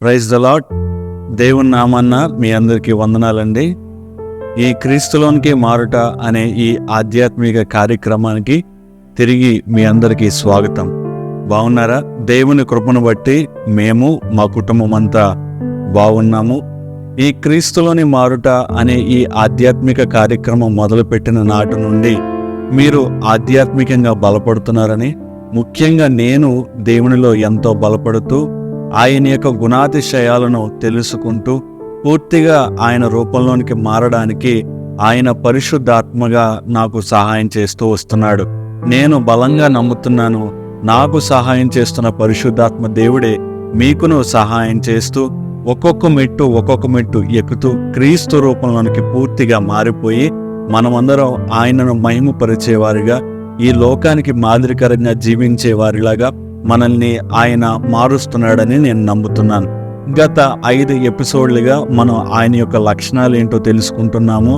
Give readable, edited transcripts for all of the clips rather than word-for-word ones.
Praise the lord. దేవుని నామన్న మీ అందరికీ వందనాలండి. ఈ క్రీస్తులోనికి మారుట అనే ఈ ఆధ్యాత్మిక కార్యక్రమానికి తిరిగి మీ అందరికీ స్వాగతం. బాగున్నారా? దేవుని కృపను బట్టి మేము మా కుటుంబం అంతా బాగున్నాము. ఈ క్రీస్తులోని మారుట అనే ఈ ఆధ్యాత్మిక కార్యక్రమం మొదలుపెట్టిన నాటి నుండి మీరు ఆధ్యాత్మికంగా బలపడుతున్నారని, ముఖ్యంగా నేను దేవునిలో ఎంతో బలపడుతూ ఆయన యొక్క గుణాతిశయాలను తెలుసుకుంటూ పూర్తిగా ఆయన రూపంలోనికి మారడానికి ఆయన పరిశుద్ధాత్మగా నాకు సహాయం చేస్తూ వస్తున్నాడు. నేను బలంగా నమ్ముతున్నాను, నాకు సహాయం చేస్తున్న పరిశుద్ధాత్మ దేవుడే మీకును సహాయం చేస్తూ ఒక్కొక్క మెట్టు ఎక్కుతూ క్రీస్తు రూపంలోనికి పూర్తిగా మారిపోయి మనమందరం ఆయనను మహిమపరిచేవారిగా, ఈ లోకానికి మాదిరికరంగా జీవించేవారిలాగా మనల్ని ఆయన మారుస్తున్నాడని నేను నమ్ముతున్నాను. గత 5 ఎపిసోడ్లుగా మనం ఆయన యొక్క లక్షణాలు ఏంటో తెలుసుకుంటున్నాము.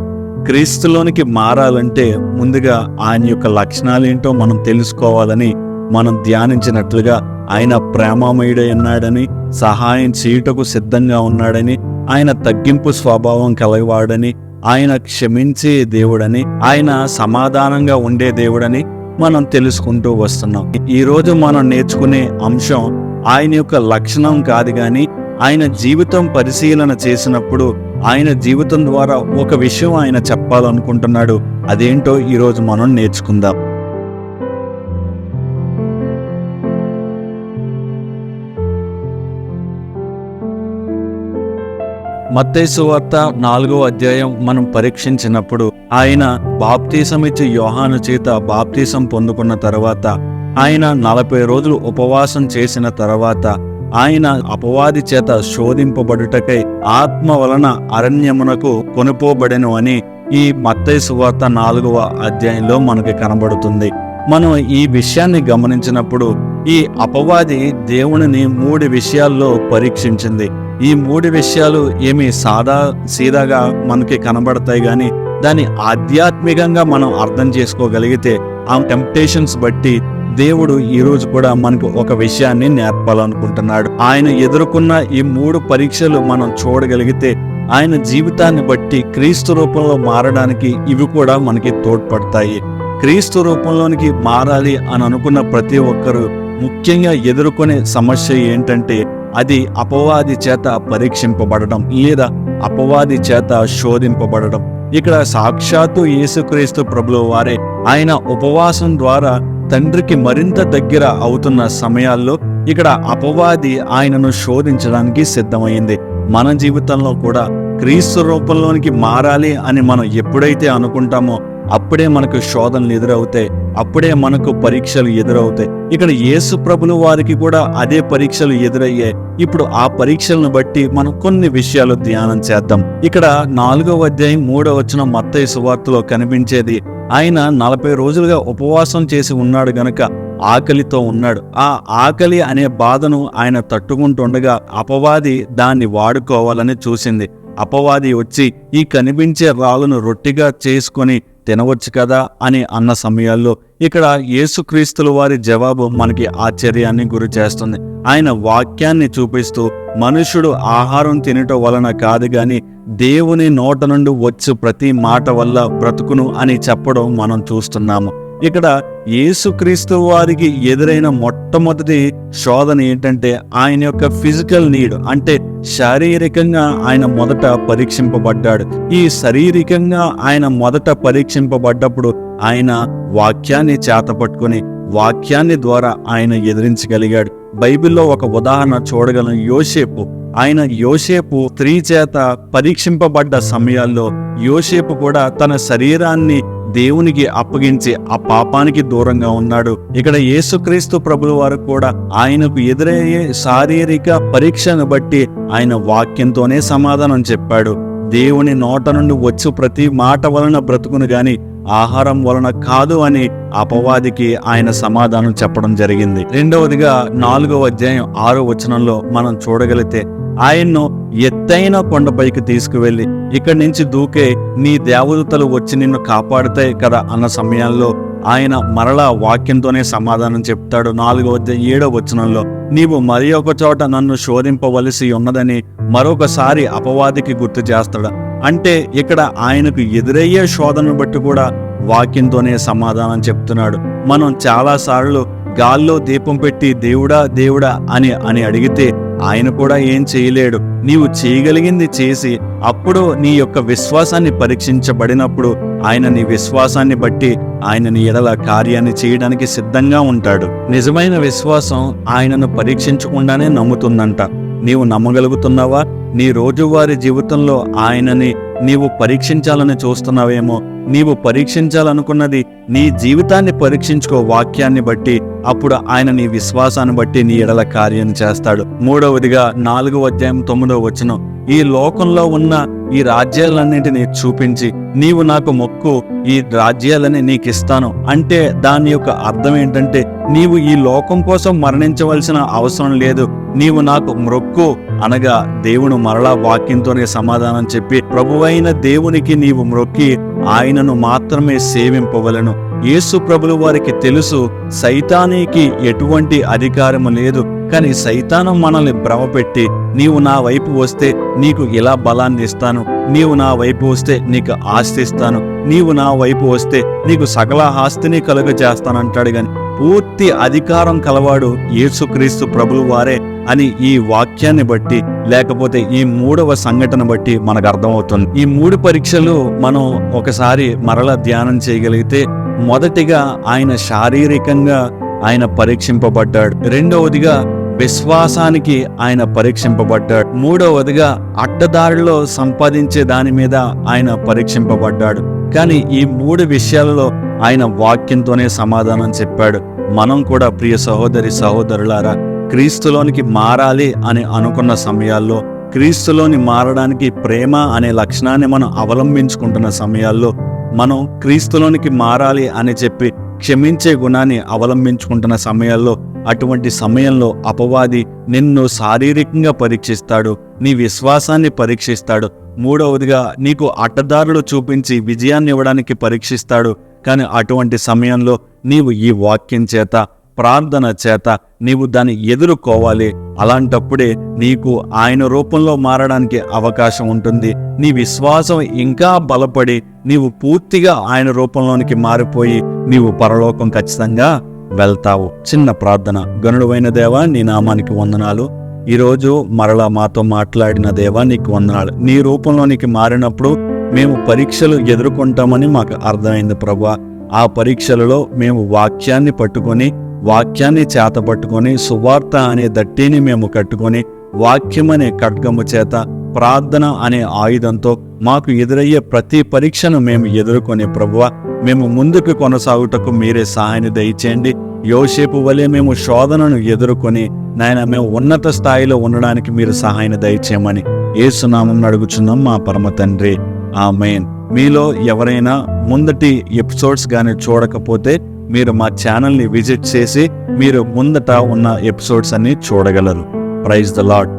క్రీస్తులోనికి మారాలంటే ముందుగా ఆయన యొక్క లక్షణాలు ఏంటో మనం తెలుసుకోవాలని మనం ధ్యానించినట్లుగా ఆయన ప్రేమమయుడై ఉన్నాడని, సహాయం చేయుటకు సిద్ధంగా ఉన్నాడని, ఆయన తగ్గింపు స్వభావం కలవాడని, ఆయన క్షమించే దేవుడని, ఆయన సమాధానంగా ఉండే దేవుడని మనం తెలుసుకుంటూ వస్తున్నాం. ఈరోజు మనం నేర్చుకునే అంశం ఆయన యొక్క లక్షణం కాదు, కానీ ఆయన జీవితం పరిశీలన చేసినప్పుడు ఆయన జీవితం ద్వారా ఒక విషయం ఆయన చెప్పాలనుకుంటున్నాడు. అదేంటో ఈరోజు మనం నేర్చుకుందాం. మత్తయి సువార్త 4వ అధ్యాయం మనం పరీక్షించినప్పుడు ఆయన బాప్తీసమిచ్చి యోహాను చేత బాప్తీసం పొందుకున్న తర్వాత, ఆయన 40 రోజులు ఉపవాసం చేసిన తర్వాత, ఆయన అపవాది చేత శోధింపబడుటకై ఆత్మ వలన అరణ్యమునకు కొనుపోబడెను అని ఈ మత్తయి సువార్త 4వ అధ్యాయంలో మనకి కనబడుతుంది. మనం ఈ విషయాన్ని గమనించినప్పుడు ఈ అపవాది దేవునిని 3 విషయాల్లో పరీక్షించింది. ఈ 3 విషయాలు ఏమి సీదాగా మనకి కనబడతాయి, కానీ దాన్ని ఆధ్యాత్మికంగా మనం అర్థం చేసుకోగలిగితే ఆ టెంప్టేషన్స్ బట్టి దేవుడు ఈరోజు కూడా మనకు ఒక విషయాన్ని నేర్పాలనుకుంటున్నాడు. ఆయన ఎదుర్కొన్న ఈ 3 పరీక్షలు మనం చూడగలిగితే ఆయన జీవితాన్ని బట్టి క్రీస్తు రూపంలో మారడానికి ఇవి కూడా మనకి తోడ్పడతాయి. క్రీస్తు రూపంలోనికి మారాలి అని అనుకున్న ప్రతి ఒక్కరూ ముఖ్యంగా ఎదుర్కొనే సమస్య ఏంటంటే అది అపవాది చేత పరీక్షింపబడడం లేదా అపవాది చేత శోధింపబడడం. ఇక్కడ సాక్షాత్తు యేసుక్రీస్తు ప్రభువు వారే ఆయన ఉపవాసం ద్వారా తండ్రికి మరింత దగ్గర అవుతున్న సమయాల్లో ఇక్కడ అపవాది ఆయనను శోధించడానికి సిద్ధమైంది. మన జీవితంలో కూడా క్రీస్తు రూపంలోనికి మారాలి అని మనం ఎప్పుడైతే అనుకుంటామో అప్పుడే మనకు శోధనలు ఎదురవుతాయి, అప్పుడే మనకు పరీక్షలు ఎదురవుతాయి. ఇక్కడ యేసు ప్రభుల వారికి కూడా అదే పరీక్షలు ఎదురయ్యాయి. ఇప్పుడు ఆ పరీక్షలను బట్టి మనం కొన్ని విషయాలు ధ్యానం చేద్దాం. ఇక్కడ 4వ అధ్యాయం 3వ వచనం మత్తయి సువార్తలో కనిపించేది, ఆయన 40 రోజులుగా ఉపవాసం చేసి ఉన్నాడు గనుక ఆకలితో ఉన్నాడు. ఆ ఆకలి అనే బాధను ఆయన తట్టుకుంటుండగా అపవాది దాన్ని వాడుకోవాలని చూసింది. అపవాది వచ్చి ఈ కనిపించే రాళ్ళను రొట్టిగా చేసుకొని తినవచ్చు కదా అని అన్న సమయాల్లో ఇక్కడ యేసుక్రీస్తుల వారి జవాబు మనకి ఆశ్చర్యాన్ని గురి చేస్తుంది. ఆయన వాక్యాన్ని చూపిస్తూ మనుషుడు ఆహారం తినటం వలన కాదు గాని దేవుని నోట నుండి వచ్చు ప్రతి మాట వల్ల బ్రతుకును అని చెప్పడం మనం చూస్తున్నాము. ఇక్కడ యేసుక్రీస్తు వారికి ఎదురైన మొట్టమొదటి శోధన ఏంటంటే ఆయన యొక్క ఫిజికల్ నీడ్, అంటే శారీరకంగా ఆయన మొదట పరీక్షింపబడ్డాడు. ఈ శారీరకంగా ఆయన మొదట పరీక్షింపబడ్డప్పుడు ఆయన వాక్యాన్ని చేతపట్టుకుని వాక్యాన్ని ద్వారా ఆయన ఎదిరించగలిగాడు. బైబిల్లో ఒక ఉదాహరణ చూడగలం. యోసేపు స్త్రీ చేత పరీక్షింపబడ్డ సమయాల్లో యోసేపు కూడా తన శరీరాన్ని దేవునికి అప్పగించి ఆ పాపానికి దూరంగా ఉన్నాడు. ఇక్కడ యేసుక్రీస్తు ప్రభుల వారు కూడా ఆయనకు ఎదురయ్యే శారీరక పరీక్షను బట్టి ఆయన వాక్యంతోనే సమాధానం చెప్పాడు. దేవుని నోట నుండి వచ్చు ప్రతి మాట వలన బ్రతుకును గాని ఆహారం వలన కాదు అని అపవాదికి ఆయన సమాధానం చెప్పడం జరిగింది. రెండవదిగా 4వ అధ్యాయం 6వ వచనంలో మనం చూడగలిగితే ఆయన్ను ఎత్తైన కొండపైకి తీసుకువెళ్ళి ఇక్కడి నుంచి దూకే నీ దేవదూతలు వచ్చి నిన్ను కాపాడుతాయి కదా అన్న సమయాల్లో ఆయన మరలా వాక్యంతోనే సమాధానం చెప్తాడు. 4వ అధ్యాయం 7వ వచనంలో నీవు మరి ఒక చోట నన్ను శోధింపవలసి ఉన్నదని మరొకసారి అపవాదికి గుర్తు చేస్తాడు. అంటే ఇక్కడ ఆయనకు ఎదురయ్యే శోధనను బట్టి కూడా వాక్యంతోనే సమాధానం చెప్తున్నాడు. మనం చాలాసార్లు గాల్లో దీపం పెట్టి దేవుడా దేవుడా అని అడిగితే ఆయన కూడా ఏం చేయలేడు. నీవు చేయగలిగింది చేసి అప్పుడు నీ యొక్క విశ్వాసాన్ని పరీక్షించబడినప్పుడు ఆయన నీ విశ్వాసాన్ని బట్టి ఆయన నీ ఎడల కార్యాన్ని చేయడానికి సిద్ధంగా ఉంటాడు. నిజమైన విశ్వాసం ఆయనను పరీక్షించకుండానే నమ్ముతుందంట. నీవు నమ్మగలుగుతున్నావా? నీ రోజువారీ జీవితంలో ఆయనని నీవు పరీక్షించాలని చూస్తున్నావేమో. నీవు పరీక్షించాలనుకున్నది నీ జీవితాన్ని పరీక్షించుకో వాక్యాన్ని బట్టి. అప్పుడు ఆయన నీ విశ్వాసాన్ని బట్టి నీ ఎడల కార్యం చేస్తాడు. 3వదిగా 4వ అధ్యాయం 9వ వచనం, ఈ లోకంలో ఉన్న ఈ రాజ్యాలన్నింటినీ చూపించి నీవు నాకు మొక్కు, ఈ రాజ్యాలని నీకిస్తాను. అంటే దాని యొక్క అర్థం ఏంటంటే నీవు ఈ లోకం కోసం మరణించవలసిన అవసరం లేదు. నీవు నాకు మొక్కు అనగా దేవుడు మరలా వాక్యంతోనే సమాధానం చెప్పి ప్రభువైన దేవునికి నీవు మొక్కి ఆయనను మాత్రమే సేవింపవలను. యేసు ప్రభుల వారికి తెలుసు సైతానికి ఎటువంటి అధికారము లేదు. కానీ సైతానం మనల్ని భ్రమపెట్టి నీవు నా వైపు వస్తే నీకు ఇలా బలాన్ని ఇస్తాను, నీవు నా వైపు వస్తే నీకు ఆస్తి ఇస్తాను, నీవు నా వైపు వస్తే నీకు సకల ఆస్తిని కలుగజేస్తానంటాడు. గాని పూర్తి అధికారం కలవాడు యేసుక్రీస్తు ప్రభులు వారే అని ఈ వాక్యాన్ని బట్టి లేకపోతే ఈ 3వ సంఘటన బట్టి మనకు అర్థమవుతుంది. ఈ 3 పరీక్షలు మనం ఒకసారి మరలా ధ్యానం చేయగలిగితే, మొదటిగా ఆయన శారీరకంగా ఆయన పరీక్షింపబడ్డాడు. 2వదిగా విశ్వాసానికి ఆయన పరీక్షింపబడ్డాడు. 3వదిగా అడ్డదారిలో సంపాదించే దాని మీద ఆయన పరీక్షింపబడ్డాడు. కానీ ఈ 3 విషయాలలో ఆయన వాక్యంతోనే సమాధానం చెప్పాడు. మనం కూడా ప్రియ సహోదరి సహోదరులారా, క్రీస్తులోనికి మారాలి అని అనుకున్న సమయాల్లో, క్రీస్తులోని మారడానికి ప్రేమ అనే లక్షణాన్ని మనం అవలంబించుకుంటున్న సమయాల్లో, మనం క్రీస్తులోనికి మారాలి అని చెప్పి క్షమించే గుణాన్ని అవలంబించుకుంటున్న సమయాల్లో, అటువంటి సమయంలో అపవాది నిన్ను శారీరకంగా పరీక్షిస్తాడు, నీ విశ్వాసాన్ని పరీక్షిస్తాడు. 3వదిగా నీకు అడ్డదారులు చూపించి విజయాన్ని ఇవ్వడానికి పరీక్షిస్తాడు. కానీ అటువంటి సమయంలో నీవు ఈ వాక్యం చేత, ప్రార్థన చేత నీవు దాన్ని ఎదుర్కోవాలి. అలాంటప్పుడే నీకు ఆయన రూపంలో మారడానికి అవకాశం ఉంటుంది. నీ విశ్వాసం ఇంకా బలపడి నీవు పూర్తిగా ఆయన రూపంలోనికి మారిపోయి నీవు పరలోకం ఖచ్చితంగా వెళ్తావు. చిన్న ప్రార్థన. గనుడైన దేవా, నీ నామానికి వందనాలు. ఈరోజు మరలా మాతో మాట్లాడిన దేవా, నీకు వందనాలు. నీ రూపంలోనికి మారినప్పుడు మేము పరీక్షలు ఎదుర్కొంటామని మాకు అర్థమైంది ప్రభువా. ఆ పరీక్షలలో మేము వాక్యాన్ని పట్టుకొని, వాక్యాన్ని చేతపట్టుకొని, సువార్త అనే దట్టిని మేము కట్టుకొని, వాక్యం అనే ఖడ్గము చేత, ప్రార్థన అనే ఆయుధంతో మాకు ఎదురయ్యే ప్రతి పరీక్షను మేము ఎదుర్కొని ప్రభువా, మేము ముందుకు కొనసాగుటకు మీరే సహాయాన్ని దయచేయండి. యోసేపు వలె మేము శోధనను ఎదుర్కొని నాయన మేము ఉన్నత స్థాయిలో ఉండడానికి మీరు సహాయాన్ని దయచేయమని యేసునామం అడుగుచున్నాం మా పరమ తండ్రి, ఆమేన్. మీలో ఎవరైనా ముందటి ఎపిసోడ్స్ కానీ చూడకపోతే మీరు మా ఛానల్ని విజిట్ చేసి మీరు ముందట ఉన్న ఎపిసోడ్స్ అన్ని చూడగలరు. Praise the lord.